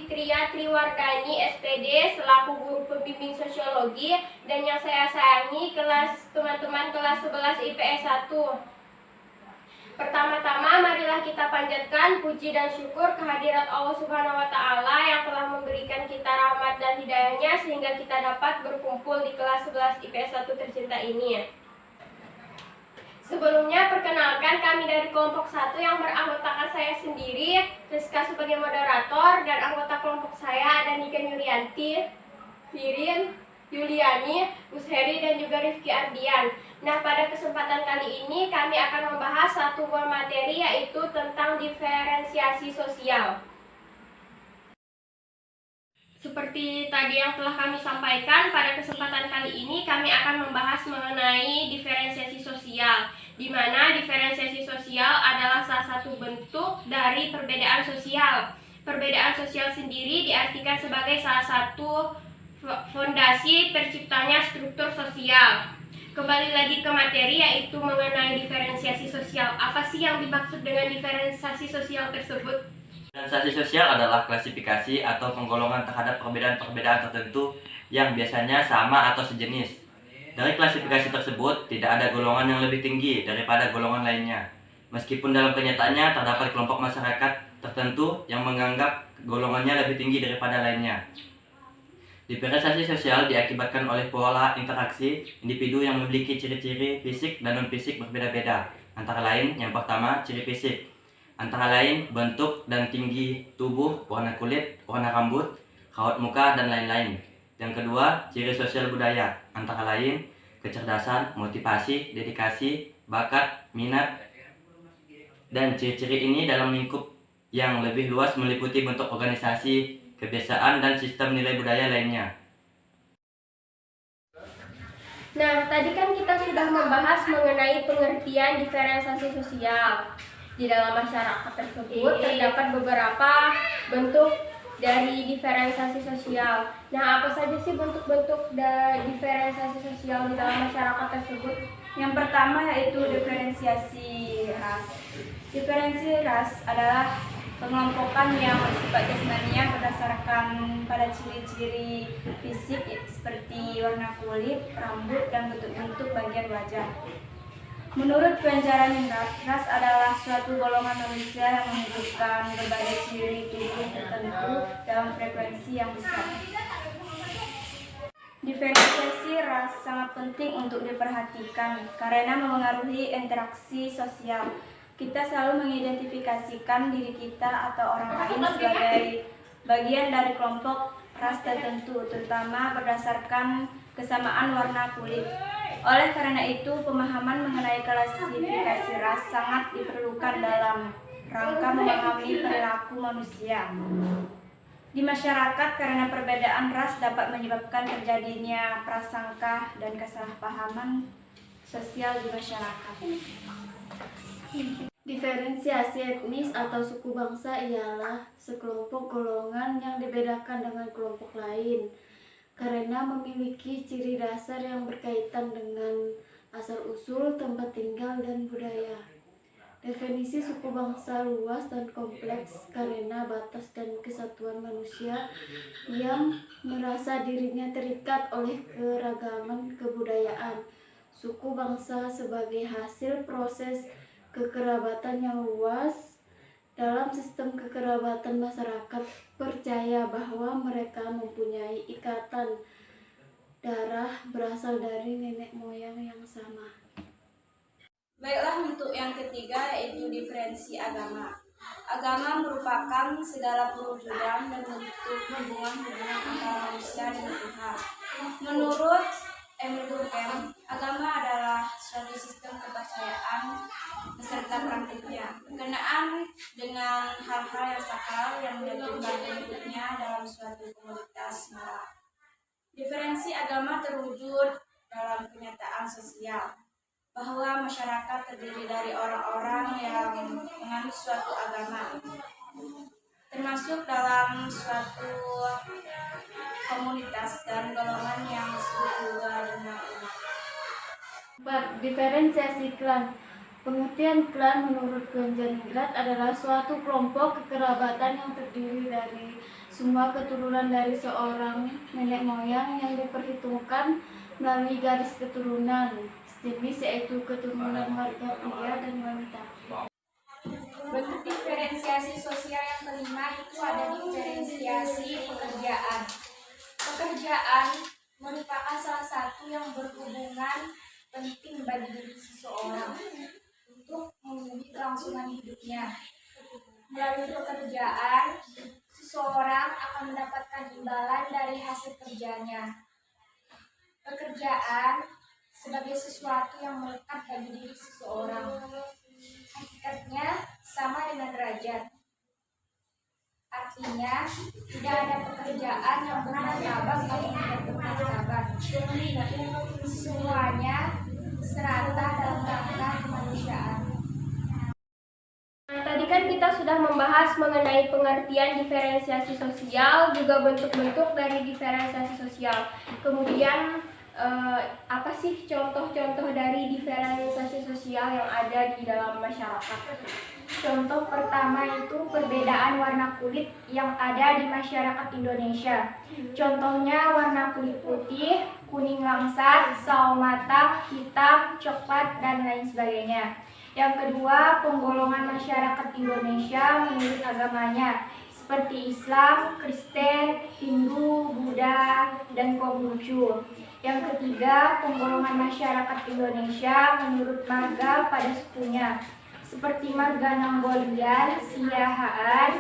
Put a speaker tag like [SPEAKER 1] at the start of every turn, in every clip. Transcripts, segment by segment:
[SPEAKER 1] Fitria Triwardani SPD selaku guru pembimbing sosiologi, dan yang saya sayangi teman-teman kelas 11 IPS 1. Pertama-tama marilah kita panjatkan puji dan syukur kehadirat Allah Subhanahu wa Ta'ala yang telah memberikan kita rahmat dan hidayahnya sehingga kita dapat berkumpul di kelas 11 IPS 1 tercinta ini. Sebelumnya perkenalkan, kami dari kelompok 1 yang beranggotakan saya sendiri, Rizka sebagai moderator, dan anggota kelompok saya ada Nika Yurianti, Firin, Yuliani, Usheri, dan juga Rifki Ardian. Nah, pada kesempatan kali ini kami akan membahas satu buah materi, yaitu tentang diferensiasi sosial. Seperti tadi yang telah kami sampaikan, pada kesempatan kali ini kami akan membahas mengenai diferensiasi sosial, di mana diferensiasi sosial adalah salah satu bentuk dari perbedaan sosial. Perbedaan sosial sendiri diartikan sebagai salah satu fondasi terciptanya struktur sosial. Kembali lagi ke materi, yaitu mengenai diferensiasi sosial. Apa sih yang dimaksud dengan diferensiasi sosial tersebut?
[SPEAKER 2] Diferensiasi sosial adalah klasifikasi atau penggolongan terhadap perbedaan-perbedaan tertentu yang biasanya sama atau sejenis. Dari klasifikasi tersebut, tidak ada golongan yang lebih tinggi daripada golongan lainnya. Meskipun dalam kenyataannya terdapat kelompok masyarakat tertentu yang menganggap golongannya lebih tinggi daripada lainnya. Diferensiasi sosial diakibatkan oleh pola interaksi individu yang memiliki ciri-ciri fisik dan non-fisik berbeda-beda. Antara lain, yang pertama, ciri fisik. Antara lain, bentuk dan tinggi tubuh, warna kulit, warna rambut, raut muka, dan lain-lain. Yang kedua, ciri sosial budaya. Antara lain, kecerdasan, motivasi, dedikasi, bakat, minat. Dan ciri-ciri ini dalam lingkup yang lebih luas meliputi bentuk organisasi, kebiasaan, dan sistem nilai budaya lainnya.
[SPEAKER 1] Nah, tadi kan kita sudah membahas mengenai pengertian diferensiasi sosial. Di dalam masyarakat tersebut terdapat beberapa bentuk dari diferensiasi sosial. Nah, apa saja sih bentuk-bentuk dari diferensiasi sosial di dalam masyarakat tersebut?
[SPEAKER 3] Yang pertama yaitu diferensiasi ras. Diferensiasi ras adalah pengelompokan yang bersifat jasmania berdasarkan pada ciri-ciri fisik seperti warna kulit, rambut, dan bentuk-bentuk bagian wajah. Menurut Benjamin Rath, ras adalah suatu golongan manusia yang menunjukkan berbagai ciri tubuh tertentu dalam frekuensi yang besar. Diferensiasi ras sangat penting untuk diperhatikan karena memengaruhi interaksi sosial. Kita selalu mengidentifikasikan diri kita atau orang lain sebagai bagian dari kelompok ras tertentu, terutama berdasarkan kesamaan warna kulit. Oleh karena itu, pemahaman mengenai klasifikasi ras sangat diperlukan dalam rangka memahami perilaku manusia di masyarakat, karena perbedaan ras dapat menyebabkan terjadinya prasangka dan kesalahpahaman sosial di masyarakat.
[SPEAKER 4] Diferensiasi etnis atau suku bangsa ialah sekelompok golongan yang dibedakan dengan kelompok lain karena memiliki ciri dasar yang berkaitan dengan asal-usul, tempat tinggal, dan budaya. Definisi suku bangsa luas dan kompleks karena batas dan kesatuan manusia yang merasa dirinya terikat oleh keragaman kebudayaan. Suku bangsa sebagai hasil proses kekerabatan yang luas. Dalam sistem kekerabatan, masyarakat percaya bahwa mereka mempunyai ikatan darah berasal dari nenek moyang yang sama.
[SPEAKER 3] Baiklah, untuk yang ketiga yaitu diferensi agama. Agama merupakan segala perwujudan dan bentuk hubungan-hubungan antara manusia dengan Tuhan. Menurut Emil Durkheim, agama adalah suatu sistem kepercayaan beserta praktiknya berkenaan dengan hal-hal yang sakral yang menentukan pengikutnya dalam suatu komunitas moral. Diferensi agama terwujud dalam kenyataan sosial, bahwa masyarakat terdiri dari orang-orang yang menganut suatu agama, termasuk dalam suatu komunitas dan golongan yang disebut juga dengan umat.
[SPEAKER 4] 4. Diferensiasi klan. Pengertian klan menurut Ganjaningrat adalah suatu kelompok kekerabatan yang terdiri dari semua keturunan dari seorang nenek moyang yang diperhitungkan melalui garis keturunan sejenis, yaitu keturunan warga pria dan wanita.
[SPEAKER 3] Bentuk diferensiasi sosial yang kelima itu ada diferensiasi pekerjaan. Pekerjaan merupakan salah satu yang berhubungan penting bagi diri seseorang untuk memenuhi kelangsungan hidupnya. Melalui pekerjaan, seseorang akan mendapatkan imbalan dari hasil kerjanya. Pekerjaan sebagai sesuatu yang melekat bagi diri seseorang. Hakikatnya sama dengan derajat. Artinya, tidak ada pekerjaan yang bermartabat atau tidak bermartabat. Semuanya serata dalam rangka kemanusiaan.
[SPEAKER 1] Nah, tadi kan kita sudah membahas mengenai pengertian diferensiasi sosial, juga bentuk-bentuk dari diferensiasi sosial. Kemudian apa sih contoh-contoh dari diferensiasi sosial yang ada di dalam masyarakat?
[SPEAKER 5] Contoh pertama itu perbedaan warna kulit yang ada di masyarakat Indonesia. Contohnya warna kulit putih, kuning langsat, sawo matang, hitam, coklat, dan lain sebagainya. Yang kedua, penggolongan masyarakat Indonesia menurut agamanya, seperti Islam, Kristen, Hindu, Buddha, dan Konghucu. Yang ketiga, penggolongan masyarakat Indonesia menurut marga pada sukunya, seperti marga Nanggolian, Siahaan,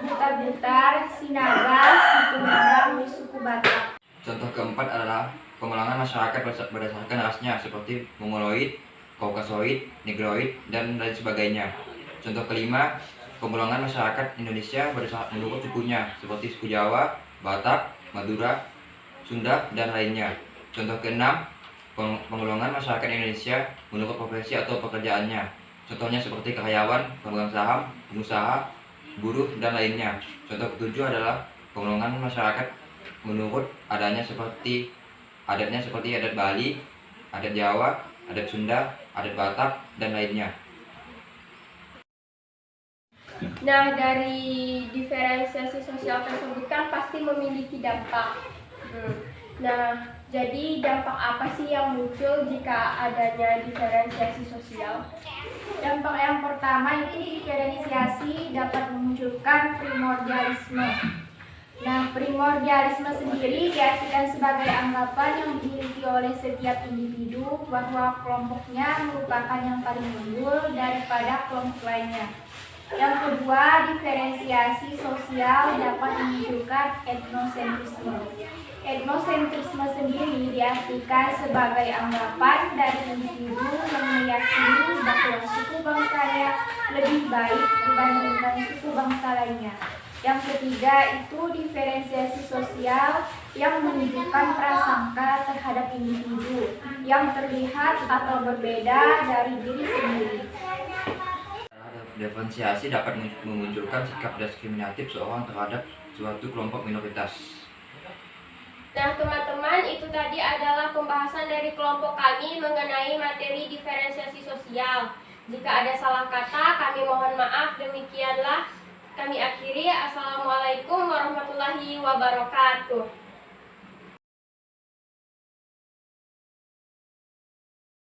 [SPEAKER 5] Butar-Butar, Sinaga, Suku Minang, dan suku Batak.
[SPEAKER 2] Contoh keempat adalah pengulangan masyarakat berdasarkan rasnya seperti Mongoloid, Kaukasoid, Negroid, dan lain sebagainya. Contoh kelima, pengulangan masyarakat Indonesia berdasarkan menurut sukunya seperti suku Jawa, Batak, Madura, Sunda, dan lainnya. Contoh keenam, penggolongan masyarakat Indonesia menurut profesi atau pekerjaannya. Contohnya seperti karyawan, pemegang saham, pengusaha, buruh, dan lainnya. Contoh ketujuh adalah penggolongan masyarakat menurut adatnya seperti adat Bali, adat Jawa, adat Sunda, adat Batak, dan lainnya.
[SPEAKER 1] Nah, dari diferensiasi sosial tersebut kan pasti memiliki dampak. Nah, jadi dampak apa sih yang muncul jika adanya diferensiasi sosial?
[SPEAKER 5] Dampak yang pertama itu diferensiasi dapat memunculkan primordialisme. Nah, primordialisme sendiri diartikan sebagai anggapan yang dimiliki oleh setiap individu bahwa kelompoknya merupakan yang paling unggul daripada kelompok lainnya. Yang kedua, diferensiasi sosial dapat memunculkan etnosentrisme. Etnosentrisme sendiri diartikan sebagai anggapan dari individu yang meyakini bahwa suku bangsanya lebih baik dibandingkan suku bangsa lainnya. Yang ketiga itu diferensiasi sosial yang menunjukkan prasangka terhadap individu yang terlihat atau berbeda dari diri sendiri.
[SPEAKER 2] Diferensiasi dapat memunculkan sikap diskriminatif seorang terhadap suatu kelompok minoritas.
[SPEAKER 1] Nah, teman-teman, itu tadi adalah pembahasan dari kelompok kami mengenai materi diferensiasi sosial. Jika ada salah kata, kami mohon maaf. Demikianlah kami akhiri. Assalamualaikum warahmatullahi wabarakatuh.